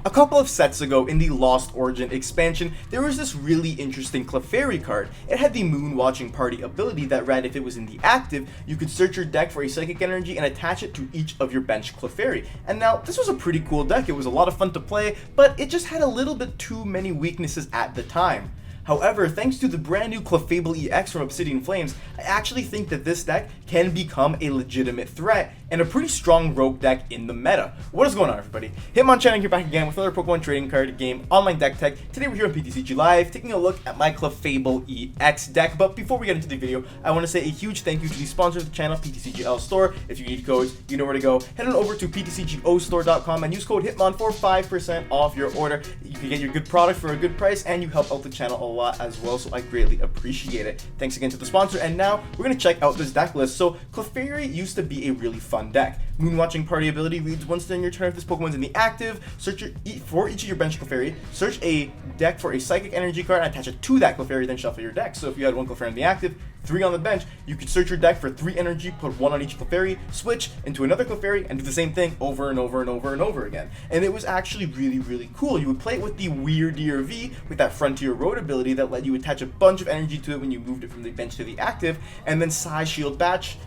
A couple of sets ago in the Lost Origin expansion, there was this really interesting Clefairy card. It had the Moon Watching Party ability that read if it was in the active, you could search your deck for a Psychic Energy and attach it to each of your bench Clefairy. And now, this was a pretty cool deck, it was a lot of fun to play, but it just had a little bit too many weaknesses at the time. However, thanks to the brand new Clefable EX from Obsidian Flames, I actually think that this deck can become a legitimate threat and a pretty strong rogue deck in the meta. What is going on, everybody? Hitmonchan here back again with another Pokemon trading card game, online deck tech. Today we're here on PTCG Live, taking a look at my Clefable EX deck. But before we get into the video, I want to say a huge thank you to the sponsor of the channel, PTCGL Store. If you need codes, you know where to go. Head on over to ptcgostore.com and use code HITMON for 5% off your order. You can get your good product for a good price, and you help out the channel a lot as well, so I greatly appreciate it. Thanks again to the sponsor, and now we're going to check out this deck list. So Clefairy used to be a really fun deck. Moonwatching Party ability reads once during your turn if this Pokemon's in the active, search for each of your bench Clefairy, search a deck for a Psychic Energy card and attach it to that Clefairy, then shuffle your deck. So if you had one Clefairy in the active, 3 on the bench, you could search your deck for 3 energy, put 1 on each Clefairy, switch into another Clefairy, and do the same thing over and over and over and over again. And it was actually really cool. You would play it with the Wyrdeer V with that Frontier Road ability that let you attach a bunch of energy to it when you moved it from the bench to the active, and then Sky Shield Bash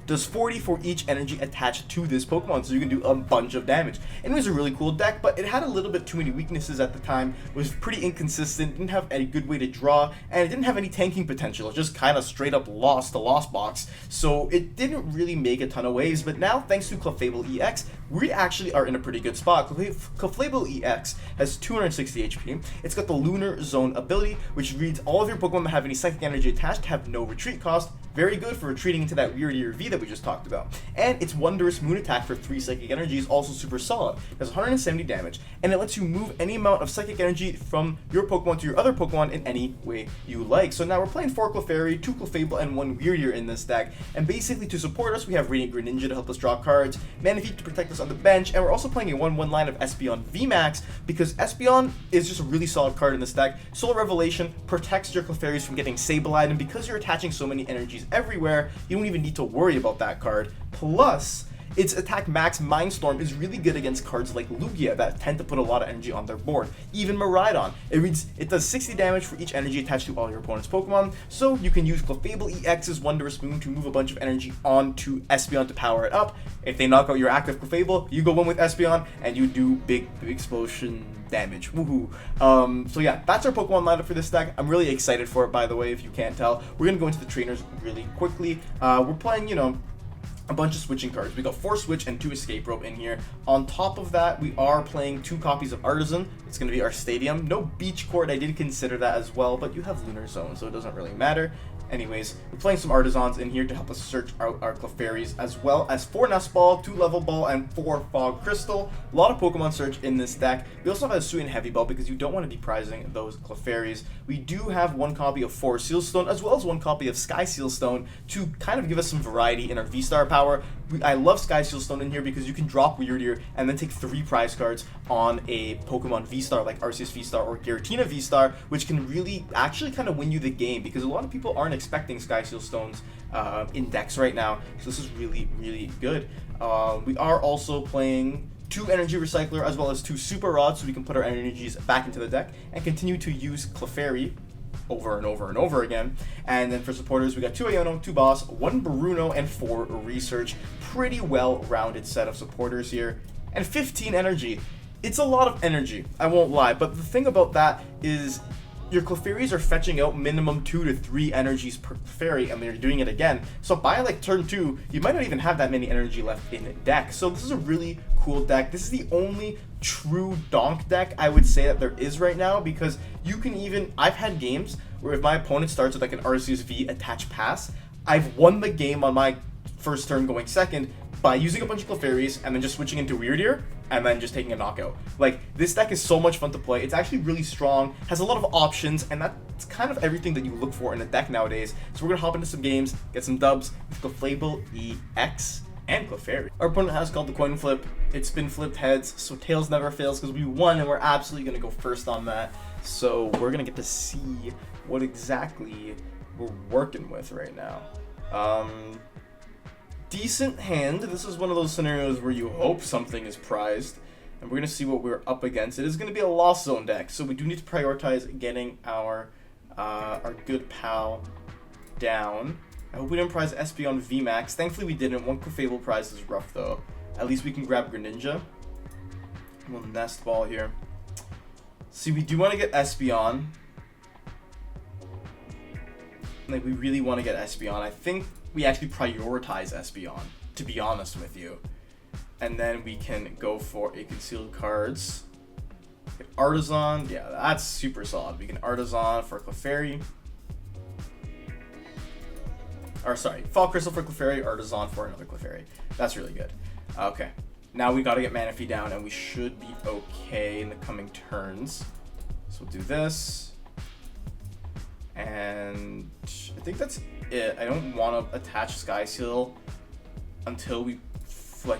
does 40 for each energy attached to this Pokemon, so you can do a bunch of damage. And it was a really cool deck, but it had a little bit too many weaknesses at the time. It was pretty inconsistent, didn't have a good way to draw, and it didn't have any tanking potential. It just kind of straight up lost the Lost Box, so it didn't really make a ton of waves. But now, thanks to Clefable EX, we actually are in a pretty good spot. Clefable EX has 260 HP. It's got the Lunar Zone ability, which reads all of your Pokemon that have any Psychic Energy attached have no retreat cost. Very good for retreating into that Wyrdeer V that we just talked about. And its Wondrous Moon attack for 3 Psychic Energy is also super solid. It has 170 damage, and it lets you move any amount of Psychic Energy from your Pokemon to your other Pokemon in any way you like. So now we're playing 4 Clefairy, 2 Clefable, and 1 Wyrdeer in this deck. And basically to support us, we have Radiant Greninja to help us draw cards, Manaphy to protect us on the bench, and we're also playing a 1/1 line of Espeon VMAX because Espeon is just a really solid card in this deck. Solar Revelation protects your Clefairies from getting Sableye, and because you're attaching so many energies everywhere, you don't even need to worry about that card. Plus, its attack max Mindstorm is really good against cards like Lugia that tend to put a lot of energy on their board. Even Miraidon, it does 60 damage for each energy attached to all your opponent's Pokemon, so you can use Clefable EX's Wondrous Moon to move a bunch of energy onto Espeon to power it up. If they knock out your active Clefable, you go in with Espeon and you do big explosion damage. Woohoo. So yeah, that's our Pokemon lineup for this deck. I'm really excited for it, by the way, if you can't tell. We're gonna go into the trainers really quickly. We're playing, you know, a bunch of switching cards. We got 4 Switch and 2 Escape Rope in here. On top of that, we are playing 2 copies of Artazon. It's going to be our Stadium. No Beach Court, I did consider that as well, but you have Lunar Zone, so it doesn't really matter. Anyways, we're playing some Artazons in here to help us search out our Clefairies, as well as 4 Nest Ball, 2 Level Ball, and 4 Fog Crystal. A lot of Pokemon search in this deck. We also have a Hisuian Heavy Ball because you don't want to be prizing those Clefairies. We do have 1 copy of 4 Seal Stone, as well as 1 copy of Sky Seal Stone to kind of give us some variety in our V-Star power. I love Sky Seal Stone in here because you can drop Wyrdeer and then take 3 prize cards on a Pokemon V-Star like Arceus V-Star or Giratina V-Star, which can really actually kind of win you the game because a lot of people aren't expecting Sky Seal Stones in decks right now. So this is really good. We are also playing 2 Energy Recycler as well as 2 Super Rods so we can put our energies back into the deck and continue to use Clefairy over and over and over again. And then for supporters, we got 2 Iono, 2 Boss, 1 Bruno, and 4 Research. Pretty well-rounded set of supporters here. And 15 energy. It's a lot of energy, I won't lie, but the thing about that is your Clefairies are fetching out minimum 2 to 3 energies per Clefairy, and they're doing it again. So by like turn 2, you might not even have that many energy left in deck. So this is a really cool deck. This is the only true donk deck I would say that there is right now, because you can even, I've had games where if my opponent starts with like an Arceus V attach pass, I've won the game on my first turn going second by using a bunch of Clefairies and then just switching into Wyrdeer and then just taking a knockout. Like, this deck is so much fun to play. It's actually really strong, has a lot of options, and that's kind of everything that you look for in a deck nowadays. So we're gonna hop into some games, get some dubs with Clefable EX and Clefairy. Our opponent has called the coin flip. It's been flipped heads, so tails never fails because we won, and we're absolutely gonna go first on that. So we're gonna get to see what exactly we're working with right now. Decent hand. This is one of those scenarios where you hope something is prized. And we're going to see what we're up against. It is going to be a Lost Zone deck, so we do need to prioritize getting our good pal down. I hope we didn't prize Espeon VMAX. Thankfully we didn't. One Clefable prize is rough though. At least we can grab Greninja. We'll Nest Ball here. See, we do want to get Espeon. Like, we really want to get Espeon. I think we actually prioritize Espeon, to be honest with you. And then we can go for a concealed cards. Get Artazon. Yeah, that's super solid. We can Artazon for Clefairy. Or sorry, Fog Crystal for Clefairy, Artazon for another Clefairy. That's really good. Okay. Now we got to get Manaphy down, and we should be okay in the coming turns. So we'll do this. And I think that's it. I don't want to attach Sky Seal until we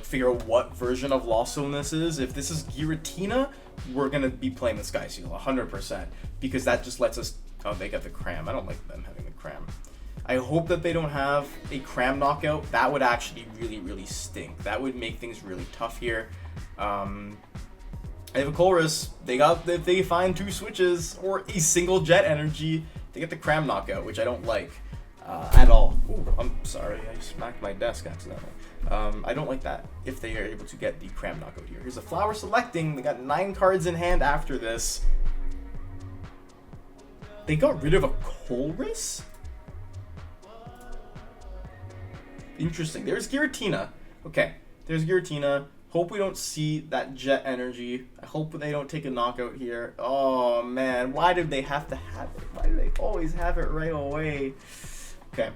figure out what version of Lost Zone this is. If this is Giratina, we're going to be playing the Sky Seal 100%, because that just lets us... Oh, they got the Cram. I don't like them having the Cram. I hope that they don't have a Cram knockout. That would actually really, really stink. That would make things really tough here. They have a Colress. If they find 2 switches or a single Jet Energy, they get the Cram knockout, which I don't like at all. Ooh, I'm sorry, I smacked my desk accidentally. I don't like that if they are able to get the Cram knockout here. Here's a Flower Selecting. They got 9 cards in hand after this. They got rid of a Colress? Interesting. There's Giratina. Okay, there's Giratina. Hope we don't see that Jet Energy. I hope they don't take a knockout here. Oh, man. Why did they have to have it? Why do they always have it right away? Okay.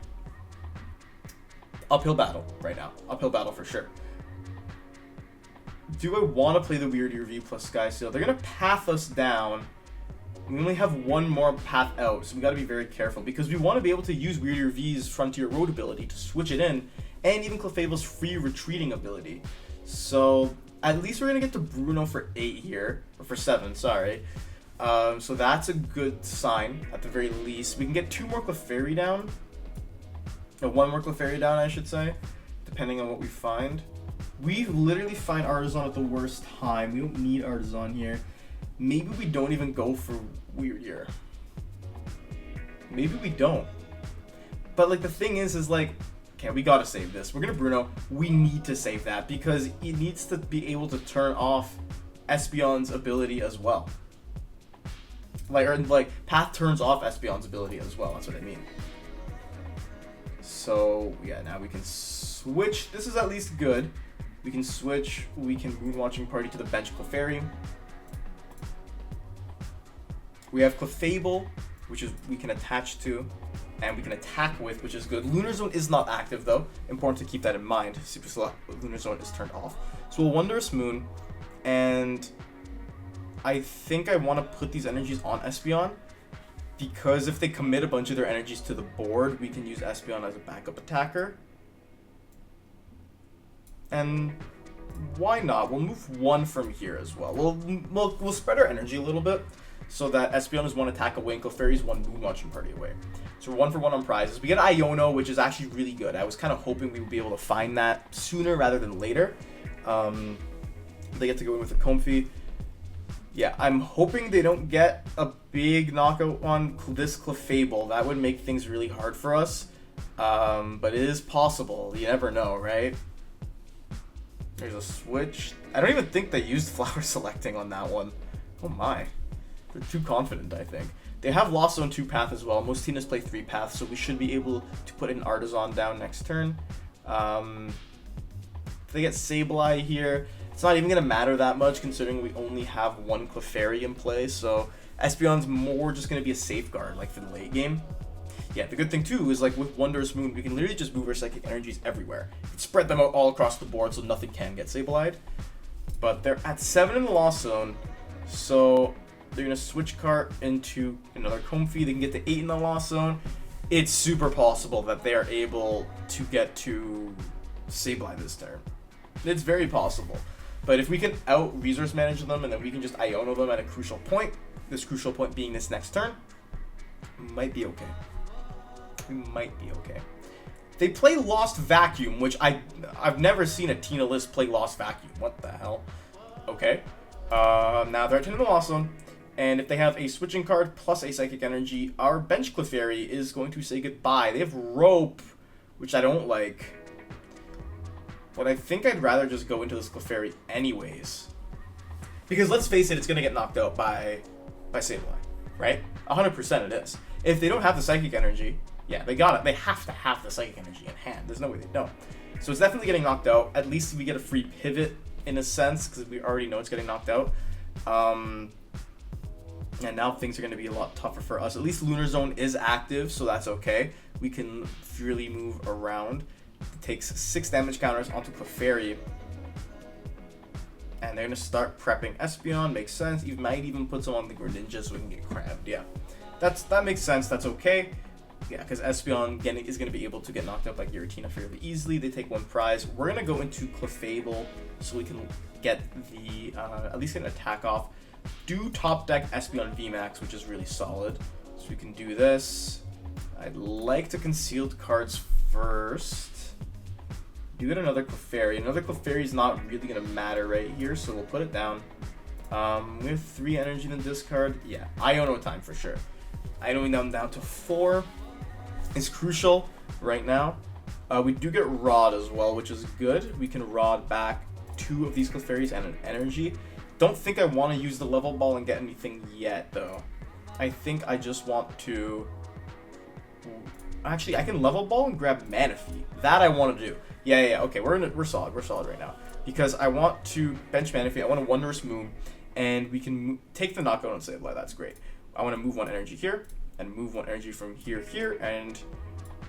Uphill battle right now. Uphill battle for sure. Do I want to play the Wyrdeer V plus Sky Seal? They're going to path us down. We only have one more path out, so we got to be very careful, because we want to be able to use Wyrdeer V's Frontier Road ability to switch it in, and even Clefable's free retreating ability. So at least we're going to get to Bruno for 8 here, or for 7, sorry. So that's a good sign, at the very least. We can get 2 more Clefairy down, or 1 more Clefairy down, I should say, depending on what we find. We literally find Artazon at the worst time. We don't need Artazon here. Maybe we don't even go for Wyrdeer. Maybe we don't. But like the thing is like, okay, we gotta save this. We're gonna Bruno. We need to save that because it needs to be able to turn off Espeon's ability as well. Like Path turns off Espeon's ability as well. That's what I mean. So yeah, now we can switch. This is at least good. We can switch. We can Moon Watching Party to the bench Clefairy. We have Clefable, which is we can attach to, and we can attack with, which is good. Lunar Zone is not active though. Important to keep that in mind. Super Select Lunar Zone is turned off. So we'll Wondrous Moon, and I think I want to put these energies on Espeon, because if they commit a bunch of their energies to the board, we can use Espeon as a backup attacker. And why not? We'll move 1 from here as well. We'll spread our energy a little bit, so that Espeon is 1 attack away and Clefairy is 1 Moon Watching Party away. So we're 1 for 1 on prizes. We get Iono, which is actually really good. I was kind of hoping we would be able to find that sooner rather than later. They get to go in with a Comfy. Yeah, I'm hoping they don't get a big knockout on this Clefable. That would make things really hard for us. But it is possible. You never know, right? There's a switch. I don't even think they used Flower Selecting on that one. Oh my. They're too confident, I think. They have Lost Zone 2 path as well. Most teams play 3 paths, so we should be able to put an Artazon down next turn. If they get Sableye here, it's not even going to matter that much considering we only have 1 Clefairy in play, so Espeon's more just going to be a safeguard, like for the late game. Yeah, the good thing too is like with Wondrous Moon, we can literally just move our psychic energies everywhere. Spread them out all across the board so nothing can get Sableyed. But they're at 7 in the Lost Zone, so they're going to switch cart into another Comfy. They can get to 8 in the Lost Zone. It's super possible that they are able to get to Sableye this turn. It's very possible. But if we can out-resource manage them and then we can just Iono them at a crucial point, this crucial point being this next turn, might be okay. We might be okay. They play Lost Vacuum, which I've never seen a Tina list play Lost Vacuum. What the hell? Okay. Now they're at 10 in the lost zone. And if they have a switching card plus a psychic energy, our bench Clefairy is going to say goodbye. They have rope, which I don't like. But I think I'd rather just go into this Clefairy anyways. Because let's face it, it's going to get knocked out by Sableye, right? 100% it is. If they don't have the psychic energy, yeah, they got it. They have to have the psychic energy in hand. There's no way they don't. So it's definitely getting knocked out. At least we get a free pivot in a sense, because we already know it's getting knocked out. And now things are going to be a lot tougher for us. At least Lunar Zone is active, so that's okay. We can freely move around. It takes 6 damage counters onto Clefairy. And they're going to start prepping Espeon. Makes sense. You might even put some on the Greninja so we can get crabbed. Yeah, that makes sense. That's okay. Yeah, because Espeon is going to be able to get knocked out by Giratina fairly easily. They take 1 prize. We're going to go into Clefable so we can get the at least get an attack off. Do top deck Espeon VMAX, which is really solid. So we can do this. I'd like to concealed cards first. Do get another Clefairy. Another Clefairy is not really going to matter right here, so we'll put it down. We have 3 energy in the discard. Yeah, Iono time for sure. Ionoing them down to 4 is crucial right now. We do get Rod as well, which is good. We can Rod back 2 of these Clefairies and an energy. Don't think I want to use the Level Ball and get anything yet, though. I think I just want to... Actually, I can Level Ball and grab Manaphy. That I want to do. Yeah. Okay, we're solid. We're solid right now. Because I want to bench Manaphy. I want a Wondrous Moon. And we can take the knockout on Sableye. That's great. I want to move 1 energy here. And move 1 energy from here. And...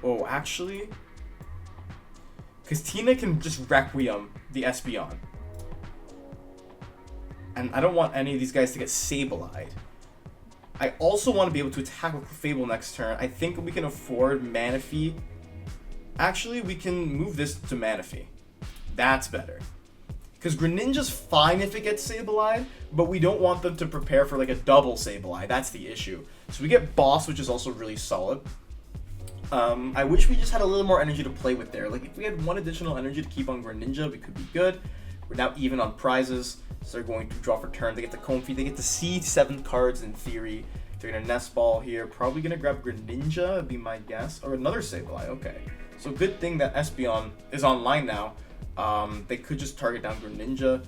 Oh, actually... Because Tina can just Requiem the Espeon. And I don't want any of these guys to get Sableyed. I also want to be able to attack with Clefable next turn. I think we can afford Manaphy. Actually, we can move this to Manaphy. That's better. Because Greninja's fine if it gets Sableyed, but we don't want them to prepare for like a double Sableye. That's the issue. So we get Boss, which is also really solid. I wish we just had a little more energy to play with there. Like, if we had 1 additional energy to keep on Greninja, we could be good. We're now even on prizes. So they're going to draw for turn. They get the Comfey. They get to see 7 cards in theory. They're going to Nest Ball here. Probably going to grab Greninja, would be my guess. Or another Sableye. Okay. So good thing that Espeon is online now. They could just target down Greninja,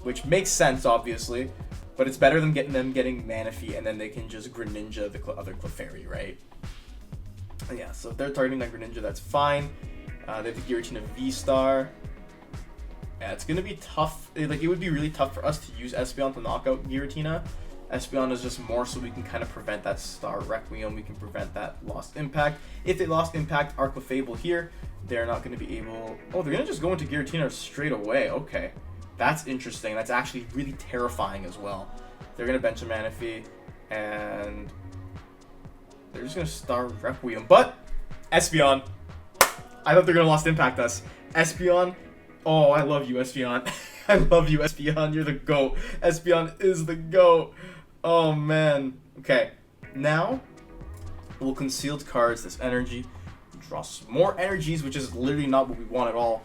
which makes sense, obviously. But it's better than getting Manaphy, and then they can just Greninja the other Clefairy, right? Yeah, so if they're targeting that Greninja, that's fine. They have the Giratina V-Star. Yeah, it's going to be tough. Like, it would be really tough for us to use Espeon to knock out Giratina. Espeon is just more so we can kind of prevent that Star Requiem. We can prevent that Lost Impact. If they Lost Impact our Clefable here, they're not going to be able... Oh, they're going to just go into Giratina straight away. Okay. That's interesting. That's actually really terrifying as well. They're going to bench a Manaphy, and they're just going to Star Requiem. But, Espeon. I thought they're going to Lost Impact us. Espeon... Oh, I love you, Espeon. I love you, Espeon. You're the GOAT. Espeon is the GOAT. Oh, man. Okay. Now, we'll concealed cards this energy. Draw some more energies, which is literally not what we want at all.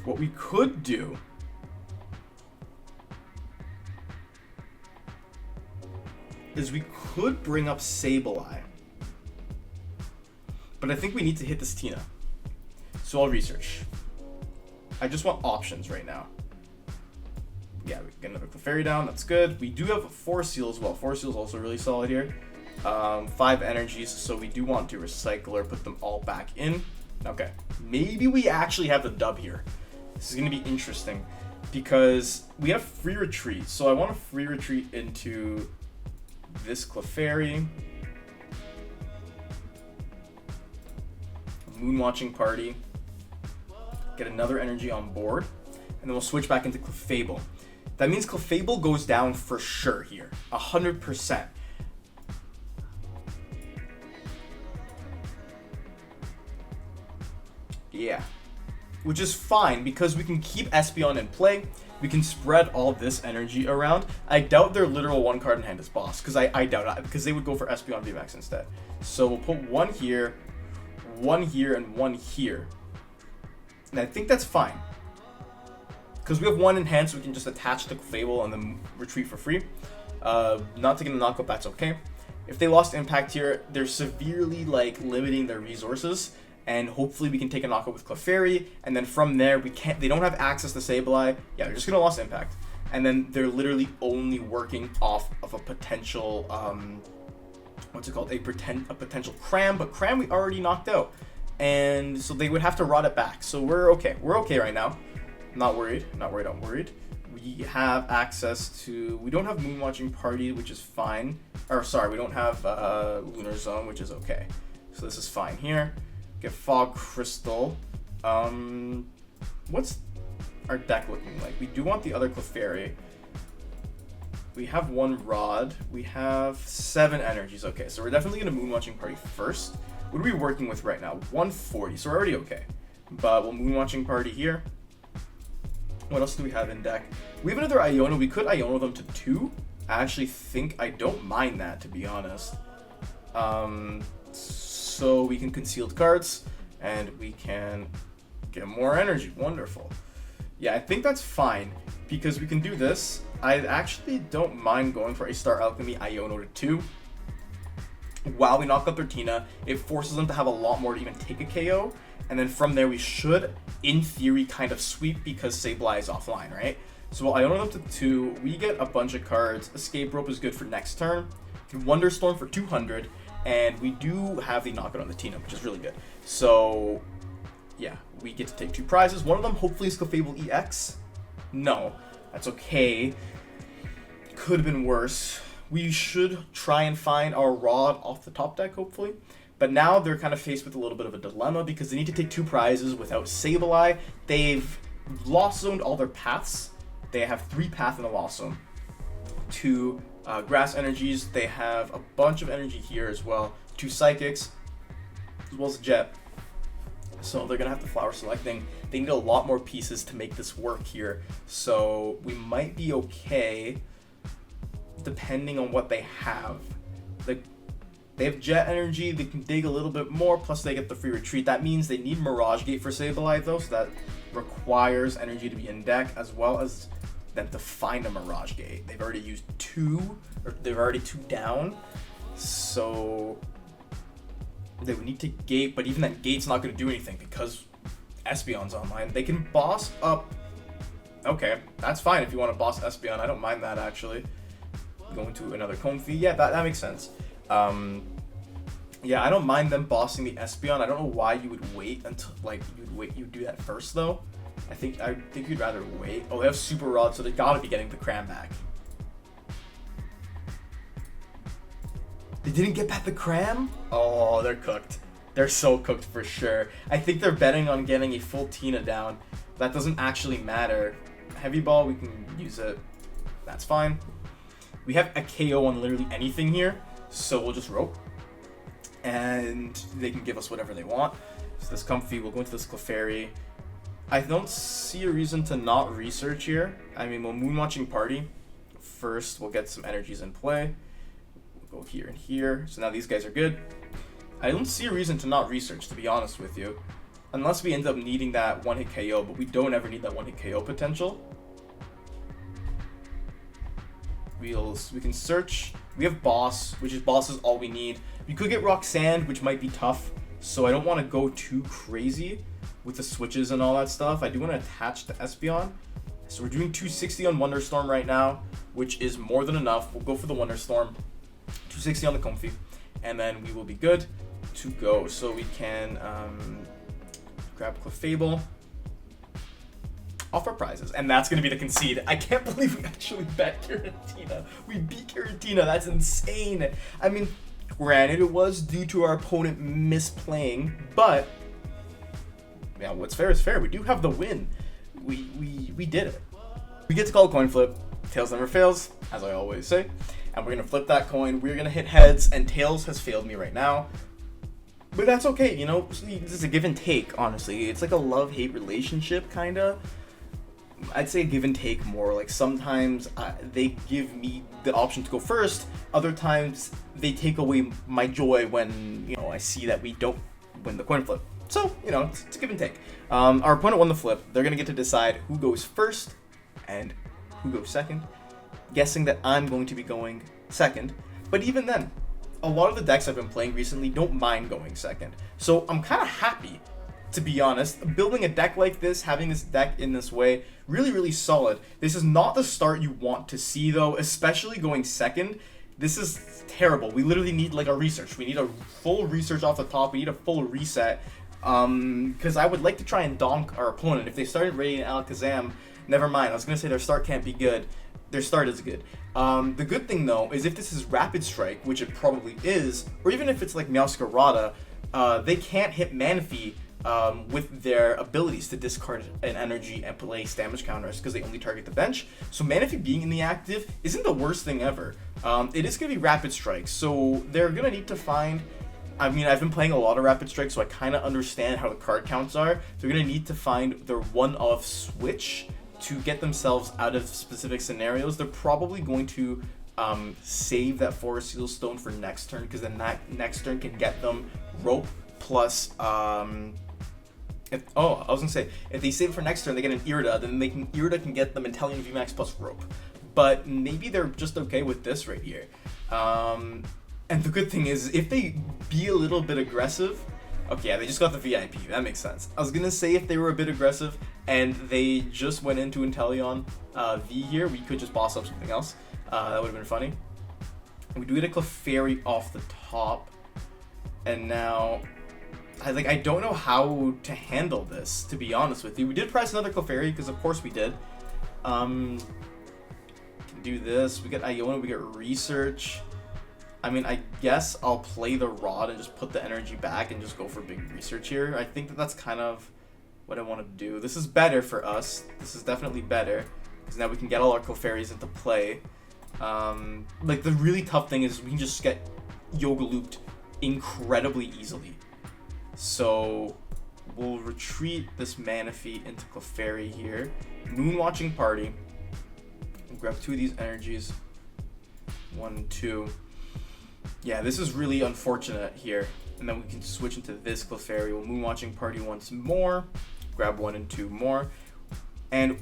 What we could do is we could bring up Sableye. But I think we need to hit this Tina. So I'll research. I just want options right now. Yeah, we get another Clefairy down. That's good. We do have 4 Seal as well. 4 Seal is also really solid here. 5 energies, so we do want to Recycler, put them all back in. Okay, maybe we actually have the dub here. This is going to be interesting because we have free retreat. So I want to free retreat into this Clefairy. Moonwatching Party. Get another energy on board, and then we'll switch back into Clefable. That means Clefable goes down for sure here, 100%. Yeah, which is fine because we can keep Espeon in play. We can spread all this energy around. I doubt their literal 1 card in hand is Boss, because I doubt it, because they would go for Espeon VMAX instead. So we'll put 1 here, 1 here, and 1 here. And I think that's fine. because we have one enhanced, we can just attach the Clefable and then retreat for free. Not taking the knockup, that's okay. If they lost impact here, they're severely like limiting their resources, and hopefully we can take a knockup with Clefairy, and then from there they don't have access to Sableye. Yeah, they're just gonna lose impact, and then they're literally only working off of a potential what's it called, a potential Cram, but Cram we already knocked out, and so they would have to rot it back. So we're okay right now. Not worried. We have access to, we don't have Moonwatching Party, which is fine. Or sorry, we don't have Lunar Zone, which is okay. So this is fine here. Get Fog Crystal. What's our deck looking like? We do want the other Clefairy. We have one Rod. We have 7 energies. Okay, so we're definitely going to Moonwatching Party first. What are we working with right now? 140, so we're already okay. But we'll Moonwatching Party here. What else do we have in deck? We have another Iono. We could Iono them to 2. I actually think I don't mind that, to be honest. So we can concealed cards, and we can get more energy. Wonderful. Yeah, I think that's fine, because we can do this. I actually don't mind going for a Star Alchemy Iono to 2. While we knock up their Tina, it forces them to have a lot more to even take a KO. And then from there, we should, in theory, kind of sweep because Sableye is offline, right? So we'll Iono them to 2. We get a bunch of cards. Escape Rope is good for next turn. Wonderstorm for 200. And we do have the knockout on the Tina, which is really good. So, yeah, we get to take 2 prizes. One of them, hopefully, is Clefable EX. No, that's okay. Could have been worse. We should try and find our Rod off the top deck, hopefully. But now they're kind of faced with a little bit of a dilemma because they need to take 2 prizes without Sableye. They've lost zoned all their paths. They have 3 paths in the lost zone. 2 grass energies. They have a bunch of energy here as well. 2 psychics, as well as a jet. So they're going to have to flower selecting. They need a lot more pieces to make this work here. So we might be okay depending on what they have. They have jet energy, they can dig a little bit more, plus they get the free retreat. That means they need Mirage Gate for Sableye though, so that requires energy to be in deck, as well as them to find a Mirage Gate. They've already used 2, or they're already 2 down, so they would need to gate, but even that gate's not going to do anything because Espeon's online. They can boss up. Okay, that's fine if you want to boss Espeon. I don't mind that, actually. Going to another Comfy, yeah, that makes sense. Yeah, I don't mind them bossing the Espeon. I don't know why you would wait until, like, you'd do that first, though. I think you'd rather wait. Oh, they have Super Rod, so they gotta be getting the Cram back. They didn't get back the Cram? Oh, they're cooked. They're so cooked for sure. I think they're betting on getting a full Tina down. That doesn't actually matter. Heavy Ball, we can use it. That's fine. We have a KO on literally anything here, so we'll just rope. And they can give us whatever they want. So this Comfy, we'll go into this Clefairy. I don't see a reason to not research here. I mean, we'll Moonwatching Party. First, we'll get some energies in play. We'll go here and here. So now these guys are good. I don't see a reason to not research, to be honest with you. Unless we end up needing that one-hit KO, but we don't ever need that one-hit KO potential. We can search. We have Boss, which is Boss is all we need. We could get Rock Sand, which might be tough, so I don't want to go too crazy with the switches and all that stuff. I do want to attach to Espeon. So we're doing 260 on Wonderstorm right now, which is more than enough. We'll go for the Wonderstorm, 260 on the Comfy, and then we will be good to go. So we can grab Clefable off our prizes, and that's going to be the concede. I can't believe we actually bet Giratina. We beat Giratina. That's insane. I mean, granted, it was due to our opponent misplaying, but yeah, what's fair is fair. We do have the win. We did it. We get to call a coin flip. Tails never fails, as I always say. And we're going to flip that coin. We're going to hit heads, and Tails has failed me right now. But that's okay, you know? This is a give and take, honestly. It's like a love-hate relationship, kind of. I'd say give and take more. Like, sometimes they give me the option to go first. Other times, they take away my joy when, you know, I see that we don't win the coin flip. So, you know, it's give and take. Our opponent won the flip. They're going to get to decide who goes first and who goes second. Guessing that I'm going to be going second. But even then, a lot of the decks I've been playing recently don't mind going second. So I'm kind of happy, to be honest. Building a deck like this, having this deck in this way, really, really solid. This is not the start you want to see, though, especially going second. This is terrible. We literally need like a research. We need a full research off the top. We need a full reset. Because I would like to try and donk our opponent. If they started Radiant Alakazam, never mind. I was going to say their start can't be good. Their start is good. The good thing, though, is if this is Rapid Strike, which it probably is, or even if it's like Meowscarada, they can't hit Manaphy with their abilities to discard an energy and place damage counters because they only target the bench. So Manaphy being in the active isn't the worst thing ever. It is going to be Rapid Strike, so they're going to need to find... I mean, I've been playing a lot of Rapid Strike, so I kind of understand how the card counts are. They're going to need to find their one-off switch to get themselves out of specific scenarios. They're probably going to save that Forest Seal Stone for next turn, because then that next turn can get them Rope plus... I was going to say, if they save it for next turn, they get an Irida, then Irida can get them Inteleon VMAX plus Rope. But maybe they're just okay with this right here. And the good thing is, if they be a little bit aggressive... Okay, yeah, they just got the VIP. That makes sense. I was going to say if they were a bit aggressive and they just went into Inteleon V here, we could just boss up something else. That would have been funny. We do get a Clefairy off the top. And now... I don't know how to handle this, to be honest with you. We did press another Clefairy, because of course we did. Can do this. We get Iono, we get Research. I mean, I guess I'll play the Rod and just put the energy back and just go for big Research here. I think that's kind of what I want to do. This is better for us. This is definitely better, because now we can get all our Clefairies into play. Like, the really tough thing is we can just get Yoga Looped incredibly easily. So we'll retreat this Manaphy into Clefairy here. Moonwatching Party. We'll grab 2 of these energies. 1, 2. Yeah, this is really unfortunate here. And then we can switch into this Clefairy. We'll Moonwatching Party once more. Grab 1 and 2 more. And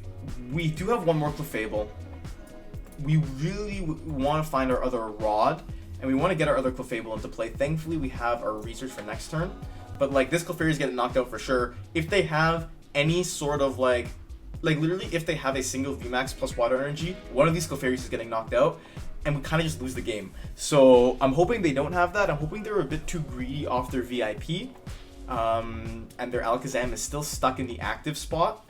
we do have one more Clefable. We really want to find our other Rod. And we want to get our other Clefable into play. Thankfully, we have our Research for next turn. But, like, this Clefairy is getting knocked out for sure. If they have any sort of, like literally, if they have a single VMAX plus Water Energy, one of these Clefairies is getting knocked out, and we kind of just lose the game. So, I'm hoping they don't have that. I'm hoping they're a bit too greedy off their VIP, and their Alakazam is still stuck in the active spot.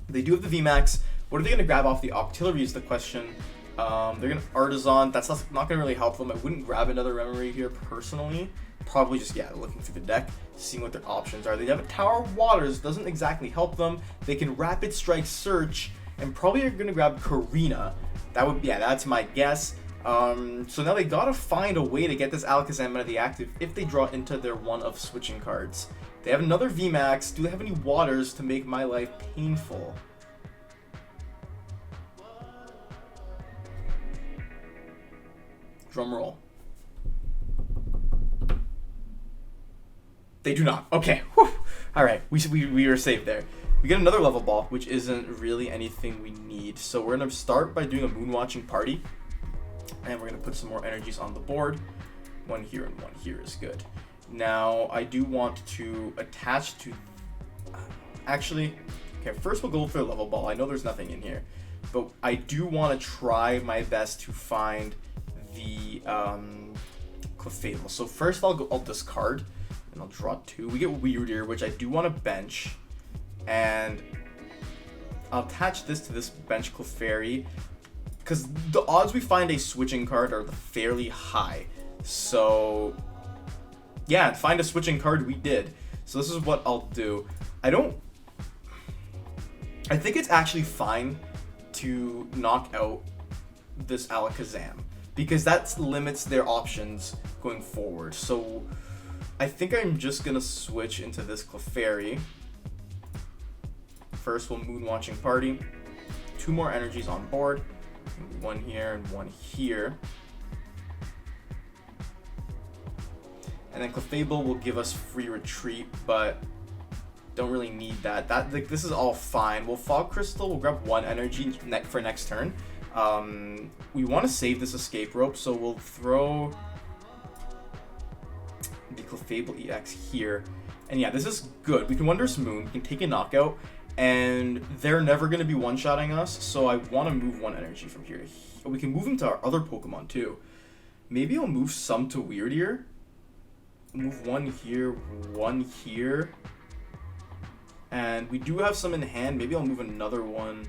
They do have the VMAX. What are they going to grab off the Octillery is the question. They're going to Artazon. That's not going to really help them. I wouldn't grab another Remory here personally. Probably just, yeah, looking through the deck, seeing what their options are. They have a Tower of Waters, doesn't exactly help them. They can Rapid Strike Search, and probably are going to grab Karina. That would, yeah, that's my guess. So now they got to find a way to get this Alakazam out of the active if they draw into their one of switching cards. They have another VMAX. Do they have any Waters to make my life painful? Drum roll. They do not. Okay. Whew. All right. We were safe there. We get another Level Ball, which isn't really anything we need. So we're going to start by doing a Moonwatching Party. And we're going to put some more energies on the board. 1 here and 1 here is good. Now, I do want to attach to... Actually, okay, first we'll go for a Level Ball. I know there's nothing in here. But I do want to try my best to find the Clefable. So first I'll discard. And I'll draw 2. We get Wyrdeer, which I do want to bench. And I'll attach this to this bench Clefairy, because the odds we find a switching card are fairly high. So, yeah, find a switching card we did. So this is what I'll do. I think it's actually fine to knock out this Alakazam, because that limits their options going forward. So I think I'm just going to switch into this Clefairy. First, we'll Moonwatching Party. 2 more energies on board. 1 here and 1 here. And then Clefable will give us free retreat, but Don't really need that. Like, this is all fine. We'll Fog Crystal. We'll grab 1 energy for next turn. We want to save this Escape Rope, so we'll throw the Clefable EX here. And yeah, this is good. We can Wondrous Moon. We can take a knockout, and they're never going to be one-shotting us, so I want to move 1 energy from here to here. We can move into our other Pokemon, too. Maybe I'll move some to Wyrdeer. Move 1 here, 1 here. And we do have some in hand. Maybe I'll move another one.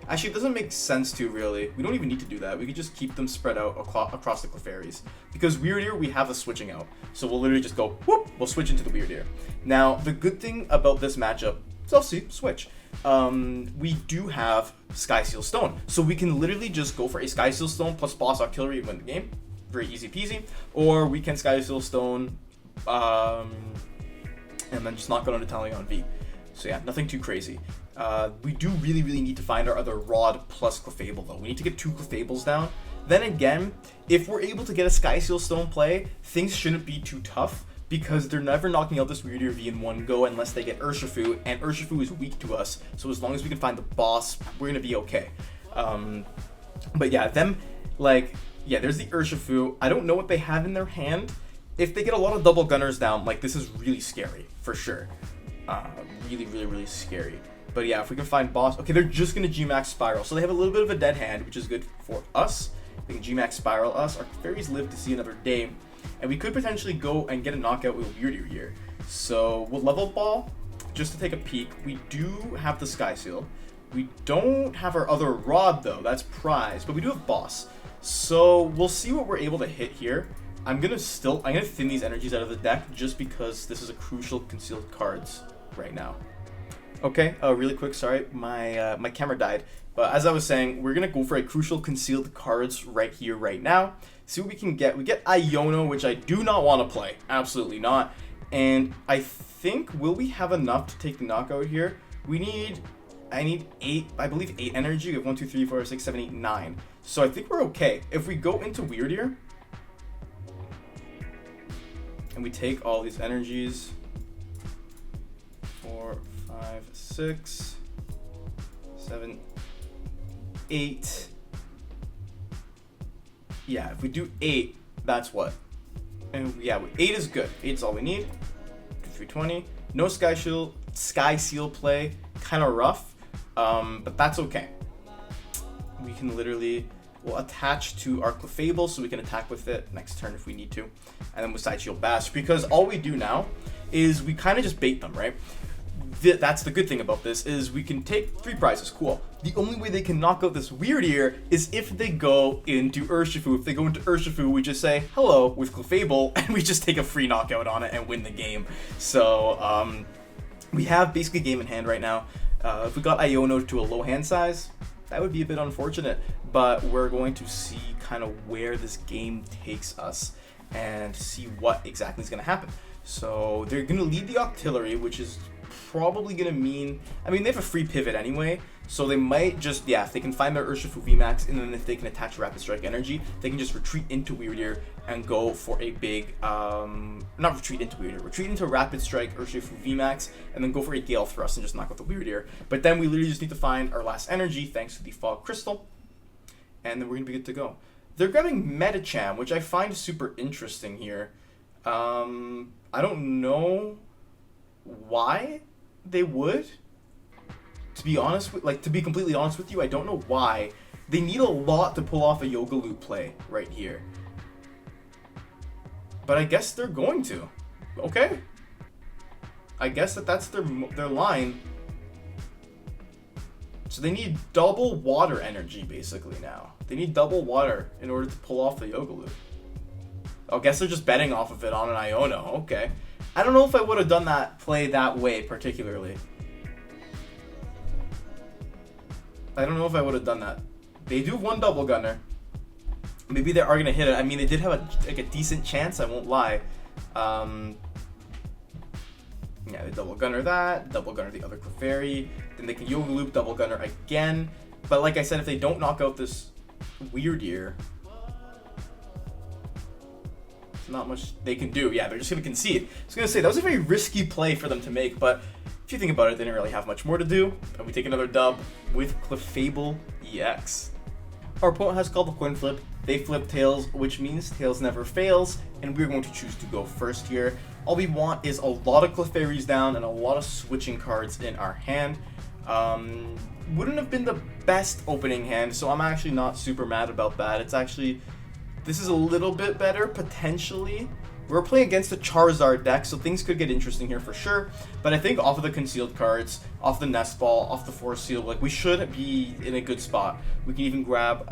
Actually, it doesn't make sense to, really. We don't even need to do that. We could just keep them spread out across the Clefairies. Because Wyrdeer, we have the switching out. So we'll literally just go, whoop, we'll switch into the Wyrdeer. Now, the good thing about this matchup, so see, switch. We do have Sky Seal Stone. So we can literally just go for a Sky Seal Stone plus Boss Auxiliary and win the game. Very easy peasy. Or we can Sky Seal Stone, and then just knock out on Italian V. So yeah, nothing too crazy. We do really need to find our other Rod plus Clefable, though. We need to get 2 Clefables down. Then again, if we're able to get a Sky Seal Stone play, things shouldn't be too tough, because they're never knocking out this Wyrdeer V in one go unless they get Urshifu, and Urshifu is weak to us, so as long as we can find the boss, we're gonna be okay. But yeah, there's the Urshifu. I don't know what they have in their hand. If they get a lot of double gunners down, like, this is really scary, for sure. Really scary. But yeah, if we can find boss... Okay, they're just going to G-Max Spiral. So they have a little bit of a dead hand, which is good for us. They can G-Max Spiral us. Our fairies live to see another day. And we could potentially go and get a knockout with Wyrdeer here. So we'll Level Ball, just to take a peek. We do have the Sky Seal. We don't have our other Rod, though. That's prize. But we do have boss. So we'll see what we're able to hit here. I'm gonna thin these energies out of the deck just because this is a crucial concealed cards right now. Okay, really quick, sorry, my camera died. But as I was saying, we're gonna go for a crucial concealed cards right here, right now. See what we can get. We get Iono, which I do not want to play. Absolutely not. And I think, will we have enough to take the knockout here? I need 8, I believe 8 energy. We have 1, 2, 3, 4, 6, 7, 8, 9. So I think we're okay. If we go into Wyrdeer, and we take all these energies, 4, 5, 6, 7, 8. Yeah, if we do 8, that's what. And yeah, 8 is good. 8 is all we need. 320. No Sky Seal play. Kind of rough, but that's okay. We can literally... We'll attach to our Clefable so we can attack with it next turn if we need to. And then with Side Shield Bash, because all we do now is we kind of just bait them, right? That's the good thing about this, is we can take 3 prizes, cool. The only way they can knock out this Wyrdeer is if they go into Urshifu. If they go into Urshifu, we just say hello with Clefable, and we just take a free knockout on it and win the game. So, we have basically game in hand right now. If we got Iono to a low hand size, that would be a bit unfortunate, but we're going to see kind of where this game takes us and see what exactly is going to happen. So they're going to lead the Octillery, which is probably going to mean, I mean, they have a free pivot anyway, so they might just, yeah, if they can find their Urshifu VMAX, and then if they can attach Rapid Strike Energy, they can just retreat into Wyrdeer and go for a big, not retreat into Wyrdeer, retreat into Rapid Strike Urshifu VMAX, and then go for a Gale Thrust and just knock out the Wyrdeer. But then we literally just need to find our last energy thanks to the Fog Crystal, and then we're going to be good to go. They're grabbing Medicham, which I find super interesting here. I don't know why they would. To be honest, to be completely honest with you, I don't know why. They need a lot to pull off a Yoga Loop play right here. But I guess they're going to. Okay. I guess that's their line. So they need double water energy basically now. They need double water in order to pull off the Yoga Loop. I guess they're just betting off of it on an Iono. Okay. I don't know if I would have done that play that way particularly. I don't know if I would have done that. They do have 1 double gunner. Maybe they are going to hit it. I mean, they did have a decent chance, I won't lie. Yeah, they double gunner that, double gunner the other Clefairy, then they can Yoga Loop, double gunner again. But like I said, if they don't knock out this Wyrdeer, there's not much they can do. Yeah, they're just going to concede. I was going to say, that was a very risky play for them to make, but if you think about it, they didn't really have much more to do, and we take another dub with Clefable EX. Our opponent has called the coin flip. They flip tails, which means tails never fails, and we're going to choose to go first here. All we want is a lot of Clefairies down and a lot of switching cards in our hand. Wouldn't have been the best opening hand, so I'm actually not super mad about that. It's actually, this is a little bit better, potentially. We're playing against a Charizard deck, so things could get interesting here for sure. But I think off of the concealed cards, off the Nest Ball, off the Force Seal, like, we should be in a good spot. We can even grab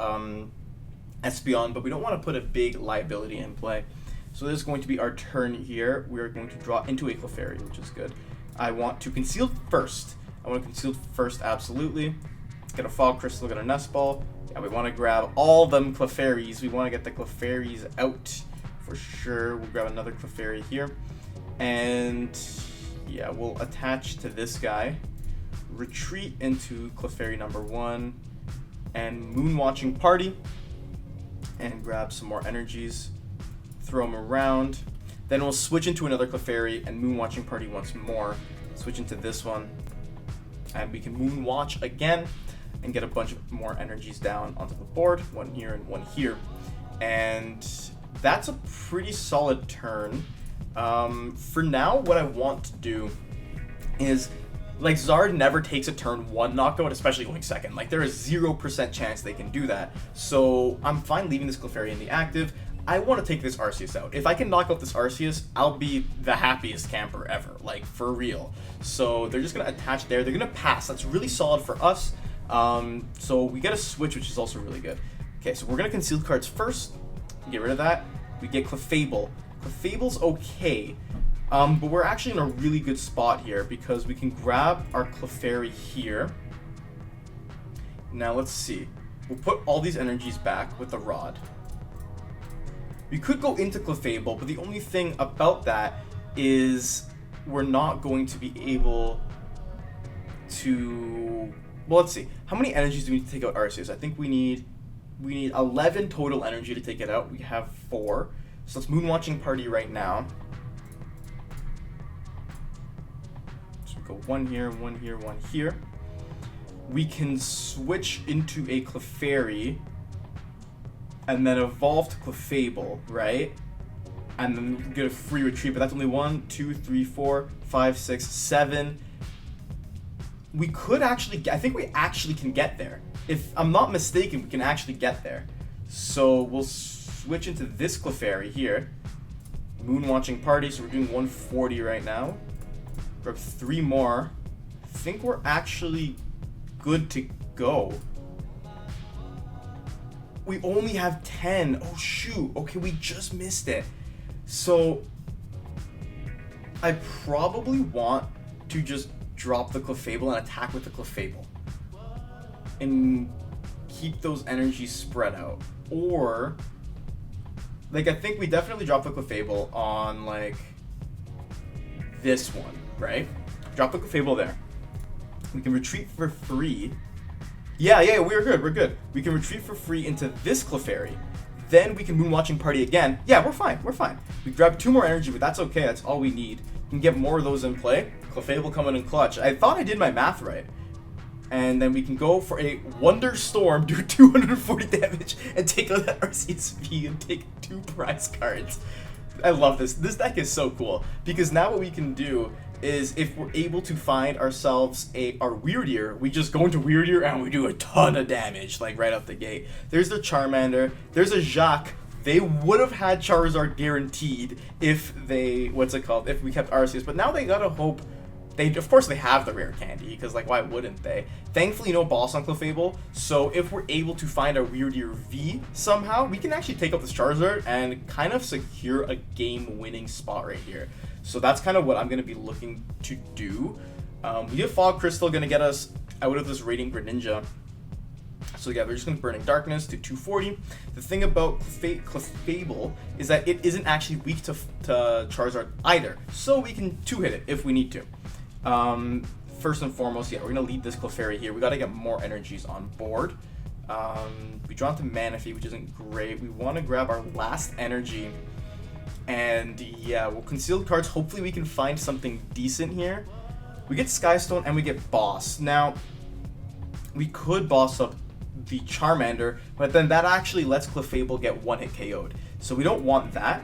Espeon, but we don't want to put a big liability in play. So this is going to be our turn here. We're going to draw into a Clefairy, which is good. I want to conceal first. I want to conceal first, absolutely. Let's get a Fog Crystal, get a Nest Ball. Yeah, we want to grab all them Clefairies. We want to get the Clefairies out for sure. We'll grab another Clefairy here. And yeah, we'll attach to this guy. Retreat into Clefairy number 1. And Moonwatching Party. And grab some more energies. Throw them around. Then we'll switch into another Clefairy and Moonwatching Party once more. Switch into this one. And we can Moonwatch again and get a bunch of more energies down onto the board. One here and one here. And that's a pretty solid turn. For now, what I want to do is, like, Zard never takes a turn 1 knockout, especially going second. Like, there is 0% chance they can do that. So I'm fine leaving this Clefairy in the active. I want to take this Arceus out. If I can knock out this Arceus, I'll be the happiest camper ever, like, for real. So they're just going to attach there. They're going to pass. That's really solid for us. So we get a switch, which is also really good. Okay, so we're going to conceal cards first. Get rid of that. We get Clefable. Clefable's okay, but we're actually in a really good spot here because we can grab our Clefairy here. Now let's see. We'll put all these energies back with the rod. We could go into Clefable, but the only thing about that is we're not going to be able to... Well, let's see. How many energies do we need to take out Arceus? I think we need 11 total energy to take it out. We have 4. So let's Moonwatching Party right now. So we go 1 here, 1 here, 1 here. We can switch into a Clefairy and then evolve to Clefable, right? And then get a free retreat, but that's only 1, 2, 3, 4, 5, 6, 7. We could actually, I think we actually can get there. If I'm not mistaken, we can actually get there. So we'll switch into this Clefairy here. Moonwatching Party, so we're doing 140 right now. Grab 3 more. I think we're actually good to go. We only have 10. Oh shoot. Okay, we just missed it. So I probably want to just drop the Clefable and attack with the Clefable and keep those energies spread out. Or, like, I think we definitely drop the Clefable on, like, this one, right? Drop the Clefable there. We can retreat for free. Yeah, we're good. We can retreat for free into this Clefairy. Then we can Moonwatching Party again. Yeah, we're fine. We grab 2 more energy, but that's okay. That's all we need. We can get more of those in play. Clefable coming in clutch. I thought I did my math right. And then we can go for a Wonder Storm, do 240 damage, and take out that Arceus V and take 2 prize cards. I love this. This deck is so cool, because now what we can do is, if we're able to find ourselves our Wyrdeer, we just go into Wyrdeer and we do a ton of damage, like, right out the gate. There's the Charmander. There's a Jacques. They would have had Charizard guaranteed if they, if we kept Arceus, but now they gotta hope. Of course they have the rare candy, because, like, why wouldn't they? Thankfully, no boss on Clefable, so if we're able to find our Wyrdeer V somehow, we can actually take out this Charizard and kind of secure a game-winning spot right here. So that's kind of what I'm going to be looking to do. We have Fog Crystal going to get us out of this Radiant Greninja. So yeah, we're just going to Burning Darkness to 240. The thing about Clefable is that it isn't actually weak to Charizard either, so we can 2-hit it if we need to. First and foremost, yeah, we're going to lead this Clefairy here. We got to get more energies on board. We draw into Manaphy, which isn't great. We want to grab our last energy. And yeah, we'll conceal cards. Hopefully we can find something decent here. We get Sky Stone and we get Boss. Now, we could boss up the Charmander, but then that actually lets Clefable get one-hit KO'd. So we don't want that.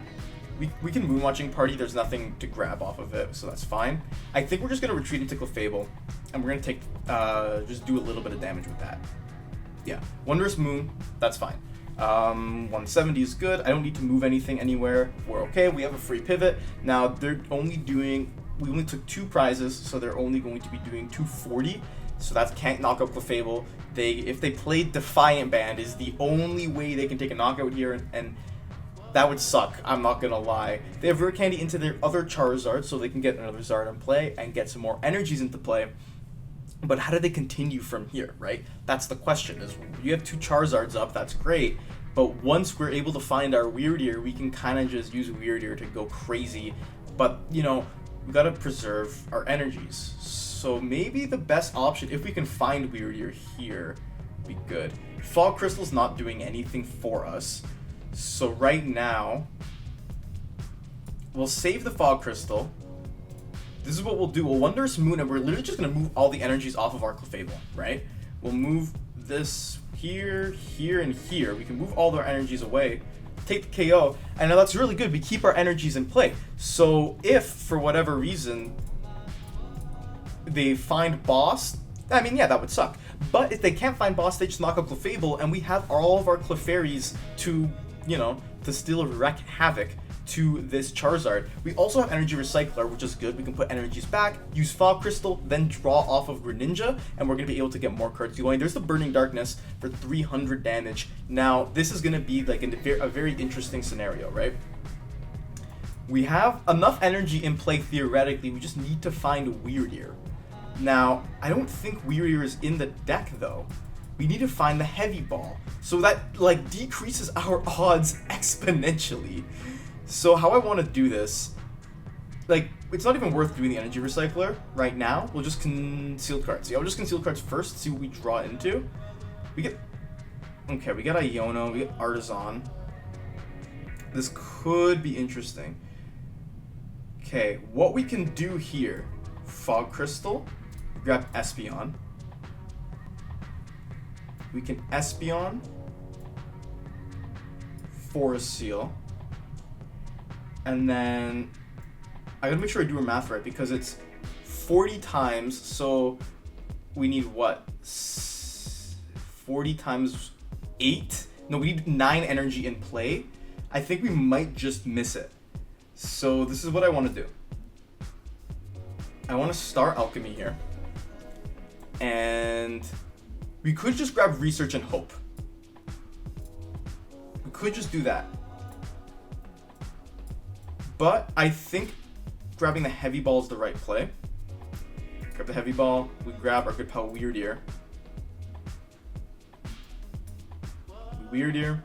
We can Moonwatching Party, there's nothing to grab off of it, so that's fine. I think we're just going to retreat into Clefable, and we're going to take, just do a little bit of damage with that. Yeah, Wondrous Moon, that's fine. 170 is good. I don't need to move anything anywhere. We're okay. We have a free pivot. Now, they're only doing, we only took 2 prizes, so they're only going to be doing 240. So that can't knock out Clefable. If they played Defiant Band is the only way they can take a knockout here, and that would suck, I'm not gonna lie. They have Rare Candy into their other Charizard, so they can get another Zard in play and get some more energies into play. But how do they continue from here, right? That's the question. Is you have 2 Charizards up, that's great, but once we're able to find our Wyrdeer, we can kind of just use Wyrdeer to go crazy. But, you know, we gotta preserve our energies. So maybe the best option, if we can find Wyrdeer here, would be good. Fog Crystal's not doing anything for us. So right now, we'll save the Fog Crystal. This is what we'll do. We'll Wondrous Moon, and we're literally just going to move all the energies off of our Clefable, right? We'll move this here, here, and here. We can move all our energies away, take the KO, and now that's really good. We keep our energies in play. So if, for whatever reason, they find Boss, I mean, yeah, that would suck. But if they can't find Boss, they just knock out Clefable, and we have all of our Clefairies to, you know, to still wreak havoc to this Charizard. We also have Energy Recycler, which is good. We can put energies back, use Fog Crystal, then draw off of Greninja, and we're going to be able to get more cards going. There's the Burning Darkness for 300 damage. Now, this is going to be like a very interesting scenario, right? We have enough energy in play theoretically. We just need to find Wyrdeer. Now, I don't think Wyrdeer is in the deck, though. We need to find the Heavy Ball. So that, like, decreases our odds exponentially. So how I want to do this, like, it's not even worth doing the Energy Recycler right now. We'll just conceal cards. Yeah, we'll just conceal cards first, see what we draw into. We get Iono, we get Artazon. This could be interesting. Okay, what we can do here, Fog Crystal, grab Espeon. We can Espeon, Forest Seal, and then I gotta make sure I do our math right because it's 40 times, so we need what? 40 times 8? No, we need 9 energy in play. I think we might just miss it. So this is what I want to do. I want to start Alchemy here. And we could just grab Research and Hope. We could just do that. But I think grabbing the Heavy Ball is the right play. Grab the Heavy Ball. We grab our good pal Wyrdeer. Wyrdeer.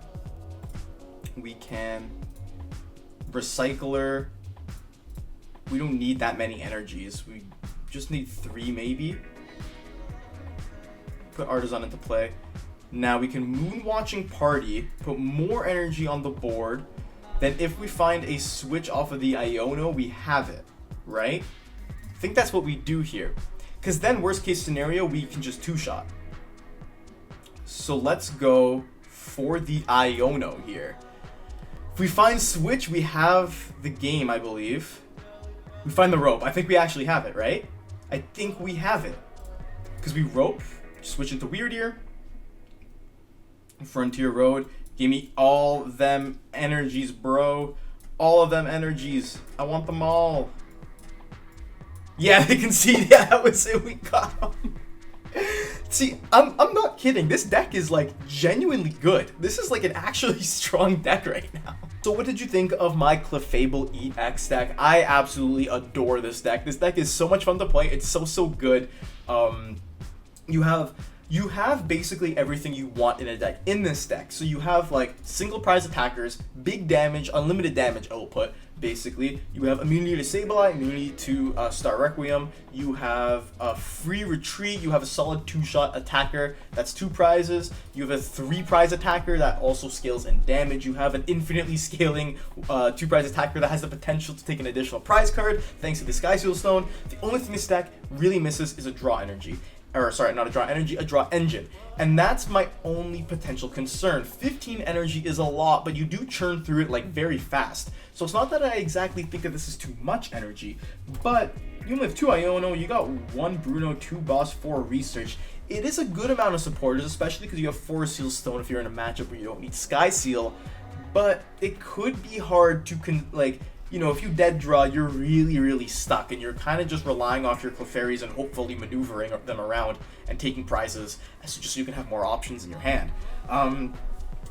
We can Recycler. We don't need that many energies. We just need 3 maybe. Put Artazon into play. Now we can Moonwatching Party, put more energy on the board. Then if we find a switch off of the Iono, we have it, right? I think that's what we do here. Because then worst case scenario, we can just 2-shot. So let's go for the Iono here. If we find switch, we have the game, I believe. We find the rope. I think we actually have it, right? I think we have it. Because we rope, switch into Wyrdeer. Frontier Road. Give me all them energies, bro. All of them energies. I want them all. Yeah, they can see. Yeah, that was it. We got them. See, I'm not kidding. This deck is like genuinely good. This is like an actually strong deck right now. So what did you think of my Clefable EX deck? I absolutely adore this deck. This deck is so much fun to play. It's so good. You you have basically everything you want in a deck in this deck. So you have like single prize attackers, big damage, unlimited damage output. Basically, you have immunity to Sableye, immunity to Star Requiem. You have a free retreat. You have a solid 2-shot attacker. That's 2 prizes. You have a 3-prize attacker that also scales in damage. You have an infinitely scaling 2-prize attacker that has the potential to take an additional prize card thanks to the Sky Seal Stone. The only thing this deck really misses is a draw energy. Or sorry, not a draw energy, a draw engine. And that's my only potential concern. 15 energy is a lot, but you do churn through it like very fast. So it's not that I exactly think that this is too much energy, but you only have 2 Iono, you got 1 Bruno, 2 Boss, 4 Research. It is a good amount of supporters, especially because you have 4 Seal Stone if you're in a matchup where you don't need Sky Seal. But it could be hard to you know, if you dead draw, you're really stuck, and you're kind of just relying off your Clefairies and hopefully maneuvering them around and taking prizes, just so you can have more options in your hand.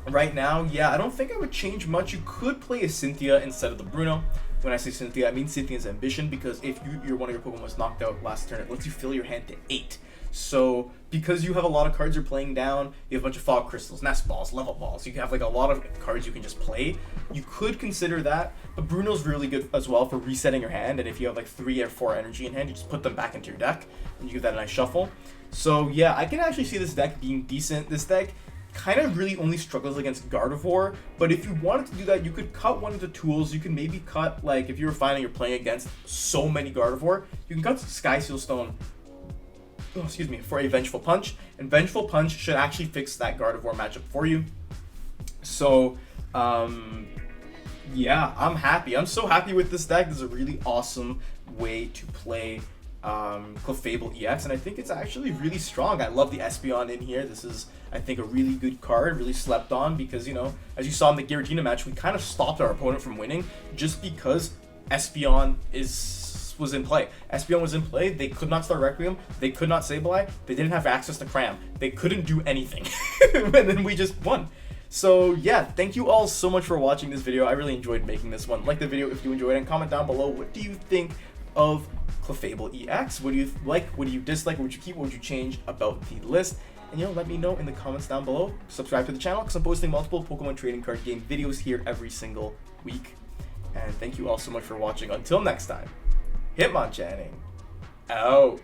Right now, yeah, I don't think I would change much. You could play a Cynthia instead of the Bruno. When I say Cynthia, I mean Cynthia's Ambition, because if one of your Pokemon was knocked out last turn, it lets you fill your hand to 8. So, because you have a lot of cards you're playing down, you have a bunch of Fog Crystals, Nest Balls, Level Balls, you have like a lot of cards you can just play. You could consider that, but Bruno's really good as well for resetting your hand, and if you have like 3 or 4 energy in hand, you just put them back into your deck, and you give that a nice shuffle. So yeah, I can actually see this deck being decent. This deck kind of really only struggles against Gardevoir, but if you wanted to do that, you could cut one of the tools. You can maybe cut, like, if you were finding you're playing against so many Gardevoir, you can cut Sky Seal Stone, for a Vengeful Punch, and Vengeful Punch should actually fix that Gardevoir matchup for you. So, yeah, I'm happy. I'm so happy with this deck. This is a really awesome way to play Clefable EX, and I think it's actually really strong. I love the Espeon in here. This is, I think, a really good card, really slept on, because, you know, as you saw in the Giratina match, we kind of stopped our opponent from winning just because Espeon was in play. Espeon was in play. They could not start Requiem. They could not Sableye. They didn't have access to Cram. They couldn't do anything. And then we just won. So yeah, thank you all so much for watching this video. I really enjoyed making this one. Like the video if you enjoyed it, and comment down below, what do you think of Clefable EX? What do you like? What do you dislike? What would you keep? What would you change about the list? And, you know, let me know in the comments down below. Subscribe to the channel because I'm posting multiple Pokemon trading card game videos here every single week. And thank you all so much for watching. Until next time, Hitmonchanning out.